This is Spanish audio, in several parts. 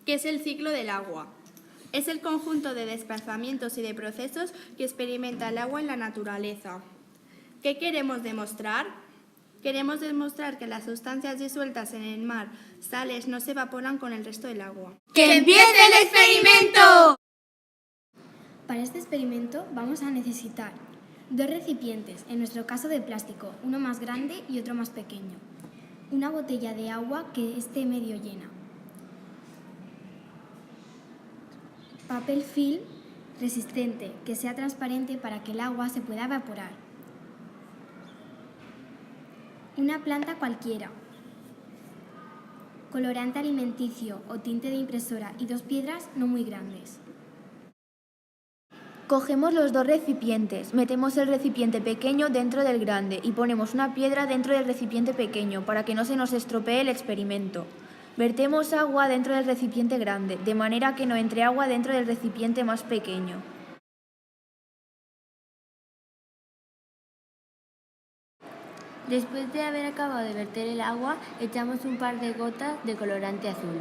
¿Qué es el ciclo del agua? Es el conjunto de desplazamientos y de procesos que experimenta el agua en la naturaleza. ¿Qué queremos demostrar? Queremos demostrar que las sustancias disueltas en el mar, sales, no se evaporan con el resto del agua. ¡Que empiece el experimento! Para este experimento vamos a necesitar 2 recipientes, en nuestro caso de plástico, uno más grande y otro más pequeño. Una botella de agua que esté medio llena. Papel film resistente, que sea transparente para que el agua se pueda evaporar. Una planta cualquiera. Colorante alimenticio o tinte de impresora y 2 piedras no muy grandes. Cogemos los 2 recipientes, metemos el recipiente pequeño dentro del grande y ponemos una piedra dentro del recipiente pequeño para que no se nos estropee el experimento. Vertemos agua dentro del recipiente grande, de manera que no entre agua dentro del recipiente más pequeño. Después de haber acabado de verter el agua, echamos un par de gotas de colorante azul.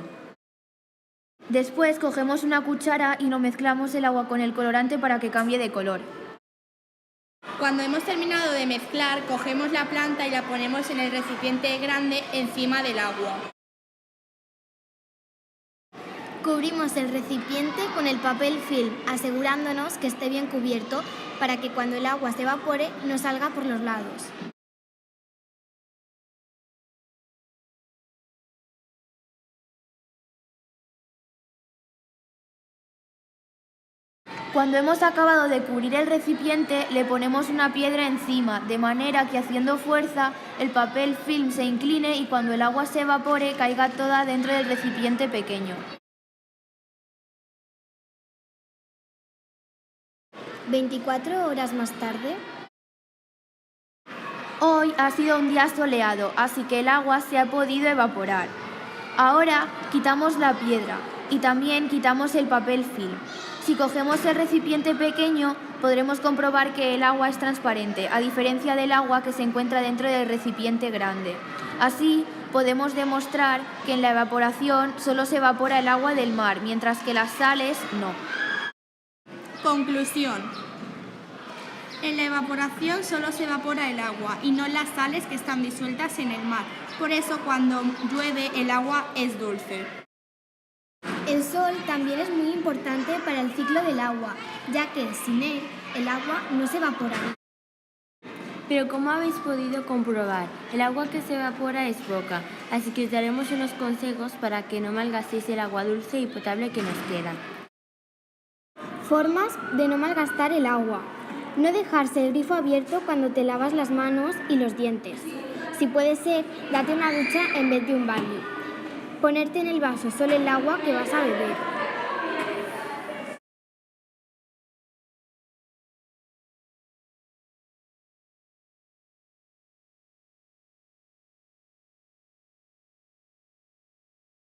Después cogemos una cuchara y no mezclamos el agua con el colorante para que cambie de color. Cuando hemos terminado de mezclar, cogemos la planta y la ponemos en el recipiente grande encima del agua. Cubrimos el recipiente con el papel film, asegurándonos que esté bien cubierto para que cuando el agua se evapore no salga por los lados. Cuando hemos acabado de cubrir el recipiente, le ponemos una piedra encima, de manera que haciendo fuerza el papel film se incline y cuando el agua se evapore caiga toda dentro del recipiente pequeño. 24 horas más tarde, Hoy ha sido un día soleado, así que el agua se ha podido evaporar. Ahora quitamos la piedra y también quitamos el papel film. Si cogemos el recipiente pequeño, podremos comprobar que el agua es transparente, a diferencia del agua que se encuentra dentro del recipiente grande. Así, podemos demostrar que en la evaporación solo se evapora el agua del mar, mientras que las sales no. Conclusión. En la evaporación solo se evapora el agua y no las sales que están disueltas en el mar. Por eso cuando llueve el agua es dulce. el sol también es muy importante para el ciclo del agua, ya que sin él el agua no se evapora. Pero como habéis podido comprobar, el agua que se evapora es poca, así que os daremos unos consejos para que no malgastéis el agua dulce y potable que nos queda. Formas de no malgastar el agua. No dejarse el grifo abierto cuando te lavas las manos y los dientes. Si puede ser, date una ducha en vez de un baño. Ponerte en el vaso solo el agua que vas a beber.